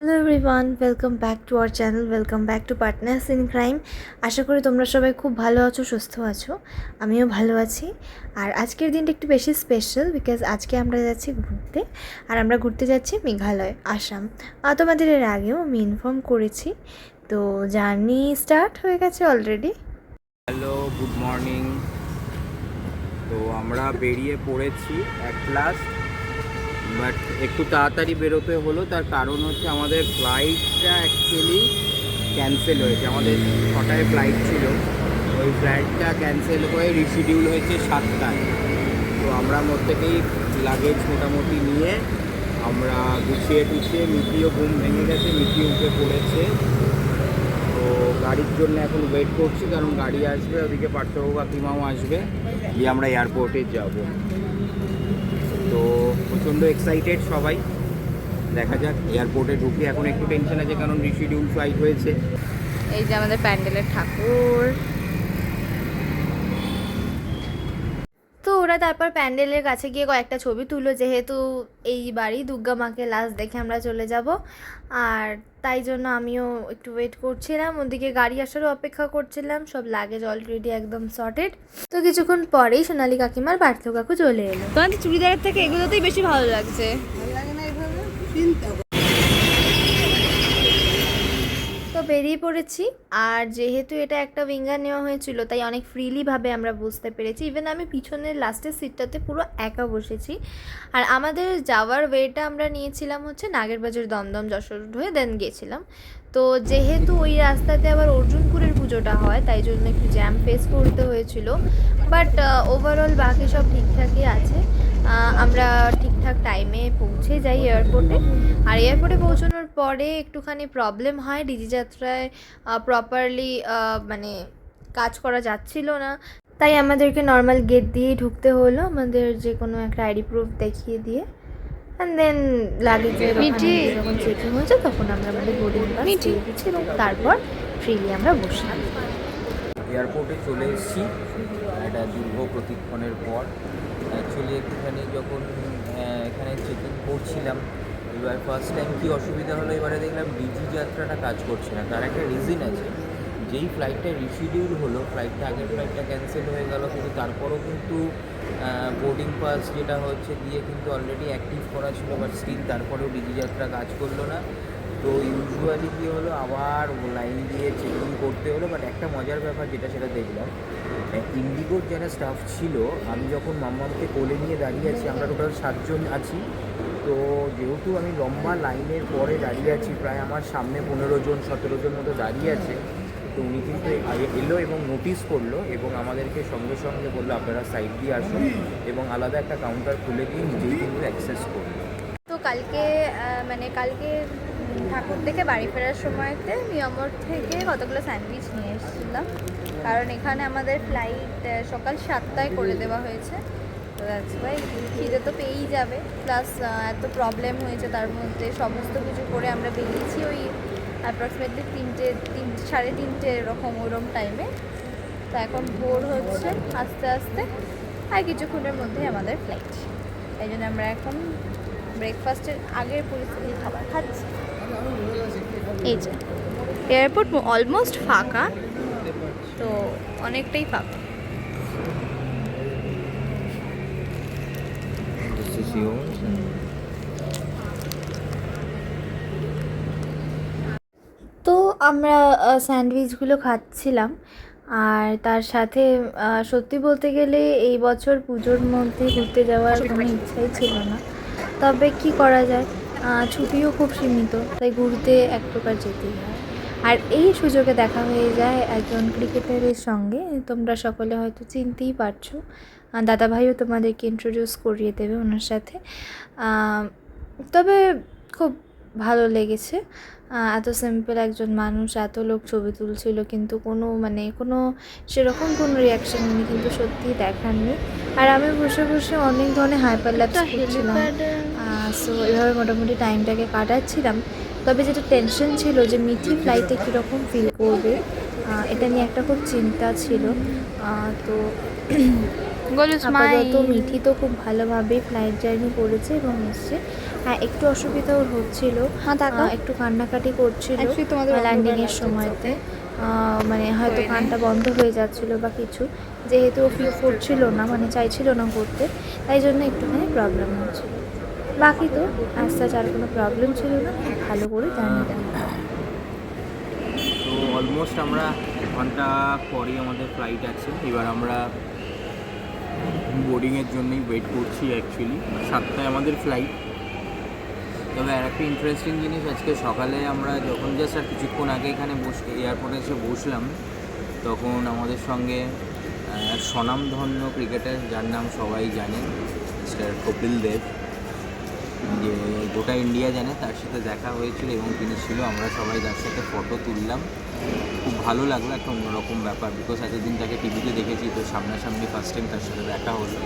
Hello everyone, welcome back to our channel, welcome back to partners in crime. আশা করি তোমরা সবাই খুব ভালো আছো, সুস্থ আছো। আমিও ভালো আছি। আর আজকের দিনটা একটু বেশি স্পেশাল বিকজ আজকে আমরা যাচ্ছি ঘুরতে। আর আমরা ঘুরতে যাচ্ছি মেঘালয়, আসাম। তোমাদের এর আগেও আমি ইনফর্ম করেছি। তো জার্নি স্টার্ট হয়ে গেছে অলরেডি। Hello, good morning. তো আমরা বেরিয়ে পড়েছি অ্যাট লাস্ট, বাট একটু তাড়াতাড়ি বেরোতে হলো। তার কারণ হচ্ছে আমাদের ফ্লাইটটা অ্যাকচুয়ালি ক্যান্সেল হয়েছে। আমাদের 6টায় ফ্লাইট ছিল, ওই ফ্লাইটটা ক্যান্সেল হয়ে রিশিডিউল হয়েছে 7টায়। তো আমরা প্রত্যেকেই লাগেজ মোটামুটি নিয়ে আমরা গুছিয়ে টুছিয়ে, মিটিও ঘুম ভেঙে গেছে, মিটি উঠে পড়েছে। তো গাড়ির জন্য এখন ওয়েট করছি, কারণ গাড়ি আসবে, ওদিকে পার্থবাবু কাকিমাও আসবে, দিয়ে আমরা এয়ারপোর্টে যাব। তো প্রচণ্ড এক্সাইটেড সবাই, দেখা যাক। এয়ারপোর্টে ঢুকি, এখন একটু টেনশন আছে কারণ রিশিডিউল ফ্লাইট হয়েছে। এই যে আমাদের প্যান্ডেলের ঠাকুর। তো ওরা তারপর প্যান্ডেলের কাছে গিয়ে কয়েকটা ছবি তুললো, যেহেতু এইবারই দুর্গা মাকে লাস্ট দেখে আমরা চলে যাব। আর তাই জন্য আমিও একটু ওয়েট করছিলাম, ওদিকে গাড়ি আসারও অপেক্ষা করছিলাম। সব লাগেজ অলরেডি একদম সর্টেড। তো কিছুক্ষণ পরেই সোনালি কাকিমার পার্থ কাকু চলে এলো। তোমার তো চুড়িদারের থেকে এগুলোতেই বেশি ভালো লাগছে। তো বেরিয়ে পড়েছি। আর যেহেতু এটা একটা উইঙ্গার নেওয়া হয়েছিল, তাই অনেক ফ্রিলিভাবে আমরা বুঝতে পেরেছি। ইভেন আমি পিছনের লাস্টের সিটটাতে পুরো একা বসেছি। আর আমাদের যাওয়ার ওয়েটা আমরা নিয়েছিলাম হচ্ছে নাগেরবাজার, দমদম, যশোর হয়ে দেন গিয়েছিলাম। তো যেহেতু ওই রাস্তাতে আবার অর্জুনপুরের পুজোটা হয়, তাই জন্য একটু জ্যাম ফেস করতে হয়েছিল। বাট ওভারঅল বাকি সব ঠিকঠাকই আছে। আমরা ঠিকঠাক টাইমে পৌঁছে যাই এয়ারপোর্টে। আর এয়ারপোর্টে পৌঁছানোর পরে একটুখানি প্রবলেম হয়, ডিজি যাত্রায় প্রপারলি মানে কাজ করা যাচ্ছিল না। তাই আমাদেরকে নর্মাল গেট দিয়েই ঢুকতে হলো, আমাদের যে কোনো একটা আইডি প্রুফ দেখিয়ে দিয়ে। অ্যান্ড দেন লাগেজের যখন চেকিং হয়েছে তখন আমরা আমাদের বোর্ডিং পাস দিয়ে দিচ্ছি এবং তারপর ফ্রিলি আমরা বসলাম। এয়ারপোর্টে চলে এসেছি একটা দীর্ঘ প্রতিক্ষণের পর। অ্যাকচুয়ালি একটুখানি যখন এখানে চেকিং করছিলাম, এবার ফার্স্ট টাইম কী অসুবিধা হলো, এবারে দেখলাম ডিজি যাত্রাটা কাজ করছে না। তার একটা রিজন আছে, যেই ফ্লাইটটা রিশিডিউল হলো, ফ্লাইটটা আগের ফ্লাইটটা ক্যান্সেল হয়ে গেল, কিন্তু তারপরও কিন্তু বোর্ডিং পাস যেটা হচ্ছে দিয়ে কিন্তু অলরেডি অ্যাক্টিভ করা ছিল, বাট স্টিল তারপরেও ডিজি যাত্রা কাজ করলো না। তো ইউজুয়ালি কী হলো, আবার লাইন দিয়ে চেকিং করতে হলো। বাট একটা মজার ব্যাপার যেটা, সেটা দেখলাম, ইন্ডিগোর যারা স্টাফ ছিল, আমি যখন মাম্মামকে কোলে নিয়ে দাঁড়িয়ে আছি, আমরা টোটাল 7জন আছি। তো যেহেতু আমি লম্বা লাইনের পরে দাঁড়িয়ে আছি, প্রায় আমার সামনে 15জন 17জন মতো দাঁড়িয়ে আছে, তো উনি কিন্তু এলো এবং নোটিস করলো এবং আমাদেরকে সঙ্গে সঙ্গে বললো আপনারা সাইড দিয়ে আসুন, এবং আলাদা একটা কাউন্টার খুলে দিয়ে নিজেই কিন্তু অ্যাক্সেস করলো। তো কালকে ঠাকুর দেখে বাড়ি ফেরার সময়তে মিয়ামর থেকে কতগুলো স্যান্ডউইচ নিয়ে এসেছিলাম, কারণ এখানে আমাদের ফ্লাইট সকাল 7টায় করে দেওয়া হয়েছে। তো দ্যাটস ওয়াই খিদে তো পেয়েই যাবে, প্লাস এত প্রবলেম হয়েছে, তার মধ্যে সমস্ত কিছু করে আমরা বেরিয়েছি ওই অ্যাপ্রক্সিমেটলি 3:30 এরকম ওরম টাইমে। তো এখন ভোর হচ্ছে আস্তে আস্তে, আর কিছুক্ষণের মধ্যেই আমাদের ফ্লাইট। তাই জন্য আমরা এখন ব্রেকফাস্টের আগের পরিস্থিতির খাবার খাচ্ছি। এই যে এয়ারপোর্ট অলমোস্ট ফাঁকা, তো অনেকটাই ফাঁকা। তো আমরা স্যান্ডউইচগুলো খাচ্ছিলাম। আর তার সাথে সত্যি বলতে গেলে এই বছর পুজোর মধ্যে ঘুরতে যাওয়ার কোনো ইচ্ছাই ছিল না, তবে কি করা যায়, ছুটিও খুব সীমিত, তাই ঘুরতে এক প্রকার যেতেই হয়। আর এই সুযোগে দেখা হয়ে যায় একজন ক্রিকেটারের সঙ্গে, তোমরা সকলে হয়তো চিনতেই পারছো। দাদাভাইও তোমাদেরকে ইন্ট্রোডিউস করিয়ে দেবে ওনার সাথে। তবে খুব ভালো লেগেছে। এত সিম্পল একজন মানুষ, এত লোক ছবি তুলছিল, কিন্তু কোনো সেরকম কোনো রিয়াকশান উনি কিন্তু সত্যিই দেখাননি। আর আমি বসে বসে অনেক ধরনের হাইপারল্যাপস করছিলাম। সো এভাবে মোটামুটি টাইমটাকে কাটাচ্ছিলাম। তবে যেটা টেনশন ছিল যে মিঠি ফ্লাইটে কীরকম ফিল করবে, এটা নিয়ে একটা খুব চিন্তা ছিল। তো আপাতত মিঠি তো খুব ভালোভাবেই ফ্লাইট জার্নি করেছে এবং এসছে। হ্যাঁ একটু অসুবিধা ওর হচ্ছিল, হ্যাঁ তাকাও। একটু কান্নাকাটি করছিল Actually তোমাদের ল্যান্ডিংয়ের অন্ধকার সময়তে, লাগছে মানে হয়তো হয়ে কানটা বন্ধ হয়ে যাচ্ছিলো বা কিছু, যেহেতু ও ফিল করছিল না, মানে চাইছিল না করতে, তাই জন্য একটুখানি প্রবলেম হচ্ছিল। বাকি তো অ্যাজ সাচ আর কোনো প্রবলেম ছিল না, খুব ভালো করে জার্নিটা নিলাম। তো অলমোস্ট আমরা 1 ঘন্টা পরেই আমাদের ফ্লাইট আছে। এবার আমরা বোর্ডিংয়ের জন্যই ওয়েট করছি। অ্যাকচুয়ালি 7টায় আমাদের ফ্লাইট। তবে আর একটা ইন্টারেস্টিং জিনিস, আজকে সকালে আমরা যখন জাস্ট আর কিছুক্ষণ আগে এখানে এয়ারপোর্টে এসে বসলাম, তখন আমাদের সঙ্গে স্বনামধন্য ক্রিকেটার, যার নাম সবাই জানেন, মিস্টার কপিল দেব, যে গোটা ইন্ডিয়া জানে, তার সাথে দেখা হয়েছিল এবং তিনি ছিল। আমরা সবাই তার সাথে ফটো তুললাম। খুব ভালো লাগলো, একটা অন্যরকম ব্যাপার, বিকজ এতদিন তাকে টিভিতে দেখেছি, তো সামনাসামনি ফার্স্ট টাইম তার সাথে দেখা হলো।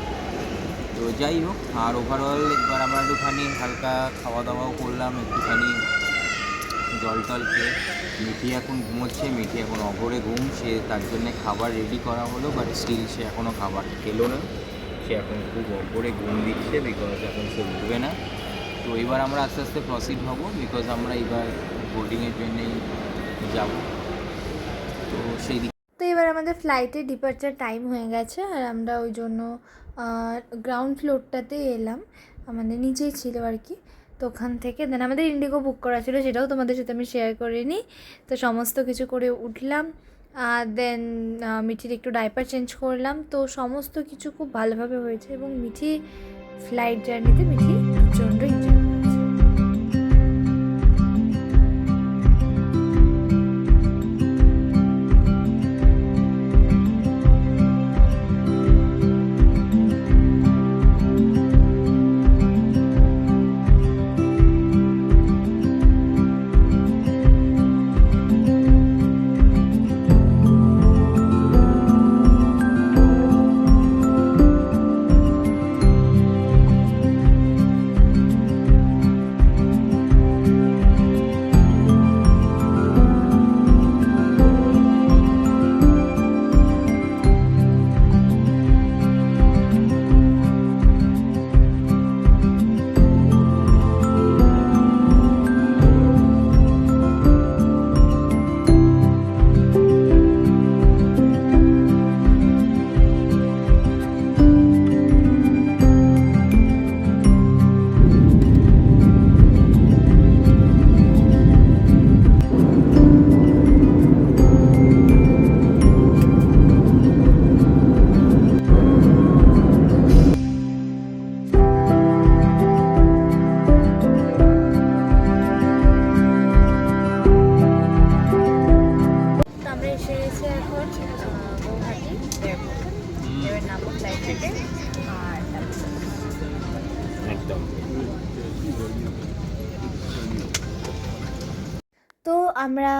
তো যাই হোক, আর ওভারঅল এবার আমরা একটুখানি হালকা খাওয়া দাওয়াও করলাম, একটুখানি জল টল খেয়ে। মিঠি এখন ঘুমোচ্ছে, মিঠি এখন অঘরে ঘুম, সে তার জন্যে খাবার রেডি করা হলো, বাট স্টিল সে এখনও খাবার খেলো না। সে এখন খুব অঘরে ঘুম দিচ্ছে, বিকজ এখন সে উঠবে না। তো এবার আমরা আস্তে আস্তে প্রসিড হব, বিকজ আমরা এবার বোর্ডিংয়ের জন্যেই যাব। তো সেই দিক তো এবার আমাদের ফ্লাইটের ডিপার্চার টাইম হয়ে গেছে, আর আমরা ওই জন্য গ্রাউন্ড ফ্লোরটাতে এলাম, আমাদের নিচেই ছিল আর কি। তো ওখান থেকে দেন আমাদের ইন্ডিগো বুক করা ছিল, সেটাও তোমাদের সাথে আমি শেয়ার করিনি। তো সমস্ত কিছু করে উঠলাম, দেন মিঠির একটু ডাইপার চেঞ্জ করলাম। তো সমস্ত কিছু খুব ভালোভাবে হয়েছে, এবং মিঠি ফ্লাইট জার্নিতে মিঠি প্রচণ্ড এনজয় করেছে। তো আমরা এসে গেছি এখন গৌহাটি এয়ারপোর্ট, এবার নামবো ফ্লাইট থেকে। আর একদম তো আমরা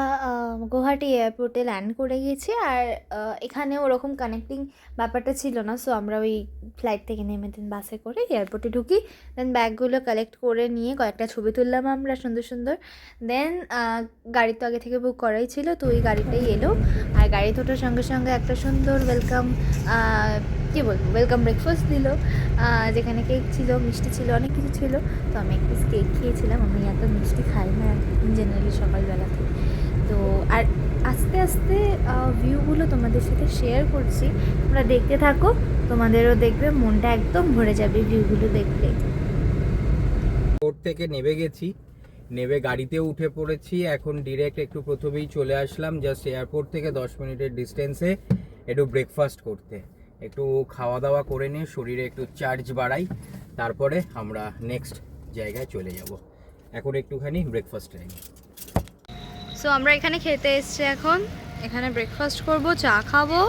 গৌহাটি এয়ারপোর্টে ল্যান্ড করে গেছি, আর এখানে ওরকম কানেক্টিং ব্যাপারটা ছিল না। সো আমরা ওই ফ্লাইট থেকে নেমে দেন বাসে করে এয়ারপোর্টে ঢুকি, দেন ব্যাগগুলো কালেক্ট করে নিয়ে কয়েকটা ছবি তুললাম আমরা সুন্দর সুন্দর। দেন গাড়ি তো আগে থেকে বুক করাই ছিল, তো ওই গাড়িটাই এলো। আর গাড়িতে ওঠার সঙ্গে সঙ্গে একটা সুন্দর ওয়েলকাম, কী বলবো, ওয়েলকাম ব্রেকফাস্ট দিল, যেখানে কেক ছিল, মিষ্টি ছিল, অনেক কিছু ছিল। তো আমি এক পিস কেক খেয়েছিলাম, আমি এত মিষ্টি খাই না জেনারেলি সকালবেলাতে। তো আর আস্তে আস্তে ভিউগুলো তোমাদের সাথে শেয়ার করছি, তোমরা দেখতে থাকো, তোমাদেরও দেখবে মনটা একদম ভরে যাবে ভিউগুলো দেখলে। এয়ারপোর্ট থেকে নেমে গেছি, নেমে গাড়িতে উঠে পড়েছি। এখন ডিরেক্ট একটু প্রথমেই চলে আসলাম জাস্ট এয়ারপোর্ট থেকে 10 মিনিটের ডিস্টেন্সে একটু ব্রেকফাস্ট করতে, একটু খাওয়া দাওয়া করে নিয়ে শরীরে একটু চার্জ বাড়াই, তারপরে আমরা নেক্সট জায়গায় চলে যাব। এখন একটুখানি ব্রেকফাস্ট টাইম। সো আমরা এখানে খেতে এসেছি, এখন এখানে ব্রেকফাস্ট করব, চা খাবো,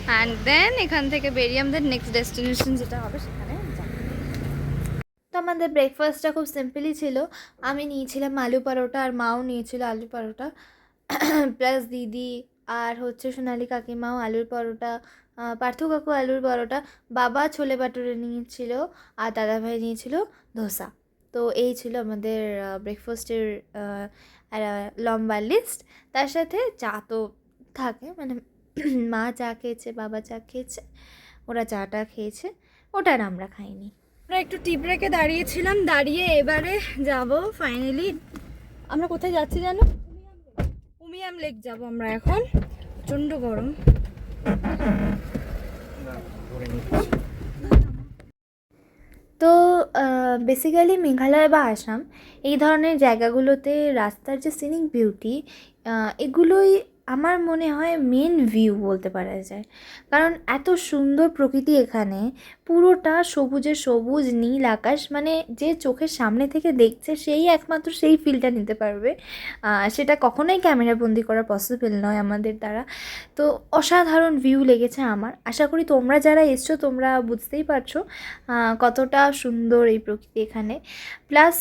অ্যান্ড দেন এখান থেকে বেরিয়ে আমাদের নেক্সট ডেস্টিনেশন যেটা হবে সেখানে যাব। তো আমাদের ব্রেকফাস্টটা খুব সিম্পলই ছিল। আমি নিয়েছিলাম আলু পরোটা, আর মাও নিয়েছিল আলু পরোটা, প্লাস দিদি আর হচ্ছে সোনালি কাকিমাও আলুর পরোটা, পার্থ কাকু আলুর পরোটা, বাবা ছোলে বাটুরে নিয়েছিল, আর দাদাভাই নিয়েছিল ধোসা। তো এই ছিল আমাদের ব্রেকফাস্টের লম্বা লিস্ট। তার সাথে চা তো থাকে, মানে মা চা খেয়েছে, বাবা চা খেয়েছে, ওরা চাটা খেয়েছে, ওটা আর আমরা খাইনি। আমরা একটু টি ব্রেকে দাঁড়িয়েছিলাম, দাঁড়িয়ে এবারে যাব ফাইনালি। আমরা কোথায় যাচ্ছি জানো? উমিয়াম লেক যাব আমরা এখন। প্রচণ্ড গরম। তো বেসিক্যালি মেঘালয় বা আসাম এই ধরনের জায়গাগুলোতে রাস্তার যে সিনিক বিউটি এগুলোই আমার মনে হয় মেন ভিউ বলতে পারা যায়। কারণ এত সুন্দর প্রকৃতি এখানে, পুরোটা সবুজে সবুজ, নীল আকাশ, মানে যে চোখের সামনে থেকে দেখছে সেই একমাত্র সেই ফিলটা নিতে পারবে। সেটা কখনোই ক্যামেরাবন্দি করা পসিবল নয় আমাদের দ্বারা। তো অসাধারণ ভিউ লেগেছে আমার। আশা করি তোমরা যারা এসছো তোমরা বুঝতেই পারছো কতটা সুন্দর এই প্রকৃতি এখানে। প্লাস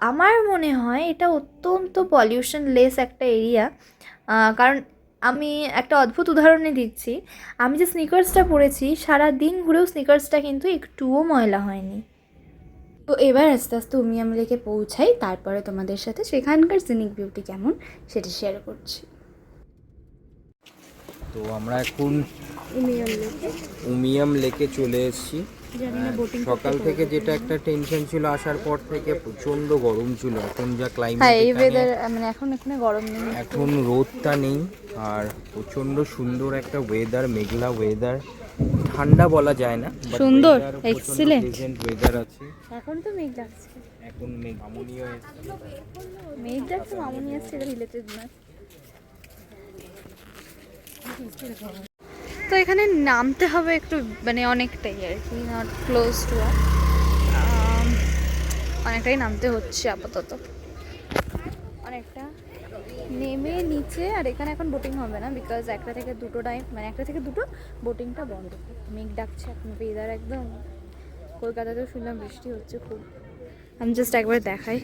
আমার মনে হয় এটা অত্যন্ত পলিউশন লেস একটা এরিয়া। কারণ আমি একটা অদ্ভুত উদাহরণে দিচ্ছি, আমি যে স্নিকার্সটা পরেছি সারা দিন ঘুরেও স্নিকার্সটা কিন্তু একটুও ময়লা হয়নি। তো এবার আস্তে আস্তে উমিয়াম লেকে পৌঁছাই, তারপরে তোমাদের সাথে সেখানকার সিনিক বিউটি কেমন সেটা শেয়ার করছি। তো আমরা এখন উমিয়াম লেকে উমিয়াম লেকে চলে এসেছি। সকাল থেকে যেটা একটা টেনশন ছিল, আসার পর থেকে প্রচণ্ড গরম ছিল। এখন যা ক্লাইমেট, হ্যাঁ এই ওয়েদার মানে এখন এখানে গরম নেই, এখন রোদটা নেই, আর প্রচণ্ড সুন্দর একটা ওয়েদার, মেঘলা ওয়েদার, ঠান্ডা বলা যায় না, সুন্দর, excellent ওয়েদার আছে। এখন তো মেঘ ডাকছে, এখন মেঘ আমনীয় মেঘ ডাকছে, মামুনি আসছে, এটা রিলেটেড না। তো এখানে নামতে হবে একটু, মানে অনেকটাই আর কি, নট ক্লোজ টু, অনেকটাই নামতে হচ্ছে আপাতত, অনেকটা নেমে নিচে। আর এখানে এখন বোটিং হবে না, বিকজ 1টা থেকে 2টো টাইম, মানে 1টা থেকে 2টো বোটিংটা বন্ধ। মেঘ ডাকছে এখন, ওয়েদার একদম, কলকাতাতেও শুনলাম বৃষ্টি হচ্ছে খুব। আমি জাস্ট একবার দেখাই।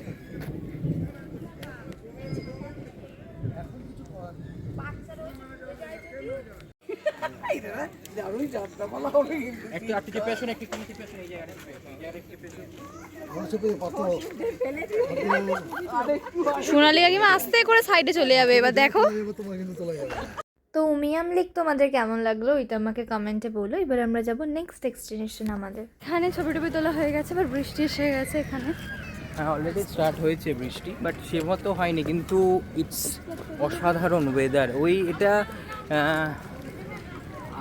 সোনালি কাকিমা আস্তে করে সাইডে চলে যাবে, এবার দেখো। তো উমিয়াম লেক তোমাদের কেমন লাগলো ওইটা আমাকে কমেন্টে বলো। এবার আমরা যাব নেক্সট ডেস্টিনেশন আমাদের। এখানে ছবি টবি তোলা হয়ে গেছে, এবার বৃষ্টি এসে গেছে এখানে। হ্যাঁ, অলরেডি স্টার্ট হয়েছে বৃষ্টি, বাট সে মতো হয়নি, কিন্তু ইটস অসাধারণ ওয়েদার। ওই এটা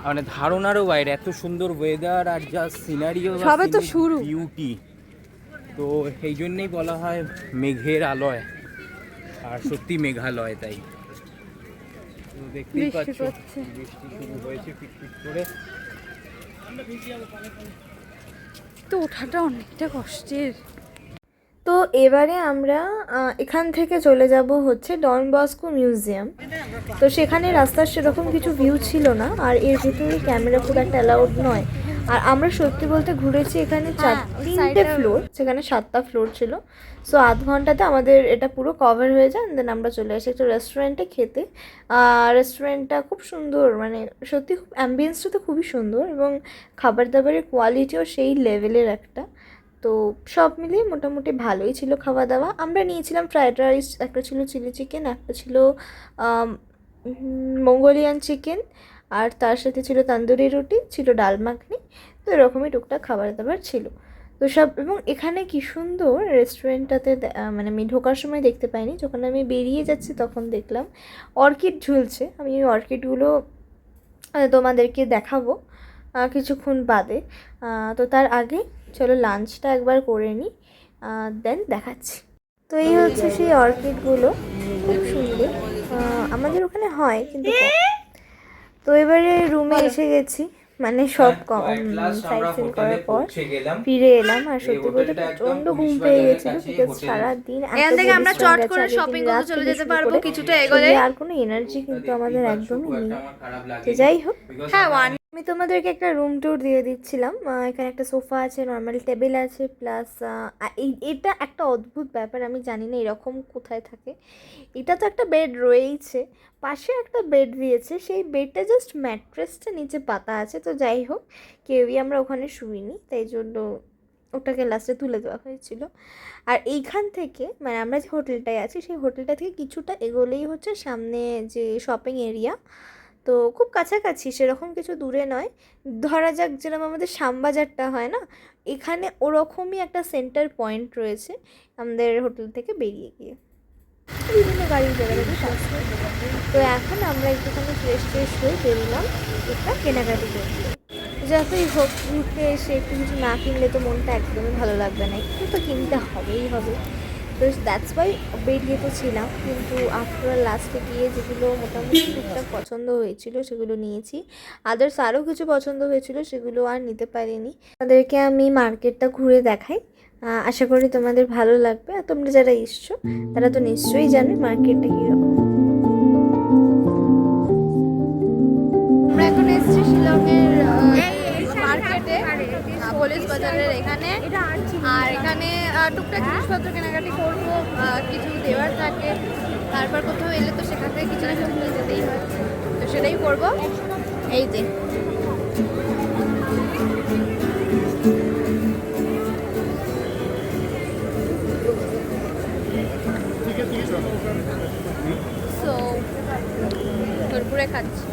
মানে ধারণারও বাইরে, এত সুন্দর ওয়েদার আর যা সিনারিও, সবে তো শুরু। বিউটি। তো এই জন্যেই বলা হয় মেঘের আলয়, আর সত্যি মেঘালয় তাই। তো দেখতেই পাচ্ছ বৃষ্টি শুরু হয়েছে ফিটফিট করে। তো ওঠাটা অনেকটা কষ্টের। তো এবারে আমরা এখান থেকে চলে যাব হচ্ছে ডন বস্কো মিউজিয়াম। তো সেখানে রাস্তার সেরকম কিছু ভিউ ছিল না, আর এর ভিতরে ক্যামেরা খুব একটা অ্যালাউড নয়। আর আমরা সত্যি বলতে ঘুরেছি এখানে 3টে ফ্লোর, সেখানে 7টা ফ্লোর ছিল। সো আধ ঘন্টাতে আমাদের এটা পুরো কভার হয়ে যায়। দেন আমরা চলে আসি একটা রেস্টুরেন্টে খেতে। রেস্টুরেন্টটা খুব সুন্দর, মানে সত্যি খুব অ্যাম্বিয়েন্সটা তো খুবই সুন্দর, এবং খাবার দাবারের কোয়ালিটিও সেই লেভেলের একটা। তো সব মিলিয়ে মোটামুটি ভালোই ছিল খাওয়া দাওয়া। আমরা নিয়েছিলাম ফ্রায়েড রাইস, একটা ছিল চিলি চিকেন, একটা ছিল মঙ্গোলিয়ান চিকেন, আর তার সাথে ছিল তন্দুরি রুটি, ছিল ডাল মাখনি। তো এরকমই টুকটাক খাবার দাবার ছিল তো সব। এবং এখানে কি সুন্দর রেস্টুরেন্টটাতে, মানে আমি ঢোকার সময় দেখতে পাইনি, যখন আমি বেরিয়ে যাচ্ছি তখন দেখলাম অর্কিড ঝুলছে। আমি ওই অর্কিডগুলো তোমাদেরকে দেখাবো কিছুক্ষণ বাদে। তো তার আগে চলো লাঞ্চটা একবার করে নিই, দেন দেখাচ্ছি। তো এই হচ্ছে সেই অর্কিডগুলো, খুব সুন্দর। আমাদের ওখানে হয় কিন্তু কম। তো এবারে রুমে এসে গেছি, মানে সব সাইট সিন করার পর ফিরে এলাম। আর সত্যি বলতে প্রচন্ড ঘুম পেয়ে গেছিল, বিকজ সারাদিন এখান থেকে আমরা চট করে শপিং করতে চলে যেতে পারবো কিছুটা এগোলে। আর কোনো এনার্জি কিন্তু আমাদের একদমই নেই। তো যাই হোক, হ্যাঁ আমি তোমাদেরকে একটা রুম ট্যুর দিয়ে দিচ্ছিলাম। এখানে একটা সোফা আছে, নর্মাল টেবিল আছে, প্লাস এটা একটা অদ্ভুত ব্যাপার, আমি জানি না এরকম কোথায় থাকে। এটা তো একটা বেড রয়েইছে, পাশে একটা বেড দিয়েছে, সেই বেডটা জাস্ট ম্যাট্রেসটা নিচে পাতা আছে। তো যাই হোক, কেউই আমরা ওখানে শুইনি, তাই জন্য ওটাকে লাস্টে তুলে দেওয়া হয়েছিল। আর এইখান থেকে, মানে আমরা যে হোটেলটায় আছি সেই হোটেলটা থেকে কিছুটা এগোলেই হচ্ছে সামনে যে শপিং এরিয়া। তো খুব কাছাকাছি, সেরকম কিছু দূরে নয়। ধরা যাক যেরকম আমাদের শ্যামবাজারটা হয় না, এখানে ওরকমই একটা সেন্টার পয়েন্ট রয়েছে আমাদের হোটেল থেকে বেরিয়ে গিয়ে। বিভিন্ন গাড়ির জায়গাটাতে সাশ্রয়। তো এখন আমরা একটুখানি ফ্রেশ হয়ে বেরোলাম একটা কেনাকাটি করতে। যতই হোক ঘুরতে এসে একটু কিছু না কিনলে তো মনটা একদমই ভালো লাগবে না, একটু তো কিনতে হবেই হবে। তো দ্যাটস ওয়াই বেরিয়ে তো ছিলাম, কিন্তু আফটার লাস্টে গিয়ে যেগুলো মোটামুটি টুকটাক পছন্দ হয়েছিল সেগুলো নিয়েছি। আদার্স আরও কিছু পছন্দ হয়েছিল সেগুলো আর নিতে পারিনি। তাদেরকে আমি মার্কেটটা ঘুরে দেখাই, আশা করি তোমাদের ভালো লাগবে। আর তোমরা যারা এসছো তারা তো নিশ্চয়ই জানো মার্কেটটা কীরকম। আমরা এখন এসেছি শিলংয়ের মার্কেটে, পুলিশ বাজারের এখানে। আর এখানে টুকটাক জিনিসপত্র কেনাকাটি করবো, কিছু দেওয়ার থাকে, তারপর কোথাও এলে তো সেখান থেকে কিছু না কিছু নিয়ে যেতেই হয়, তো সেটাই করবো। এই যে সো কুরকুরে খাচ্ছি।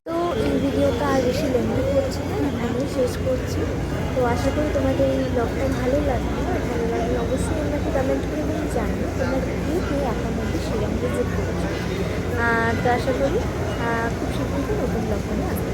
তো এই ভিডিওটা আর বেশি লেন্থি করছি না, আমি শেষ করছি। তো আশা করি তোমাদের এই ব্লগটা ভালো লাগবে। ভালো লাগলে অবশ্যই আমাকে কমেন্ট করে কিন্তু জানাবে তোমরা কে এখন মধ্যে শিলং ভিজিট করেছো। তো আশা করি খুব শীঘ্রই নতুন ব্লগ নিয়ে আসবে।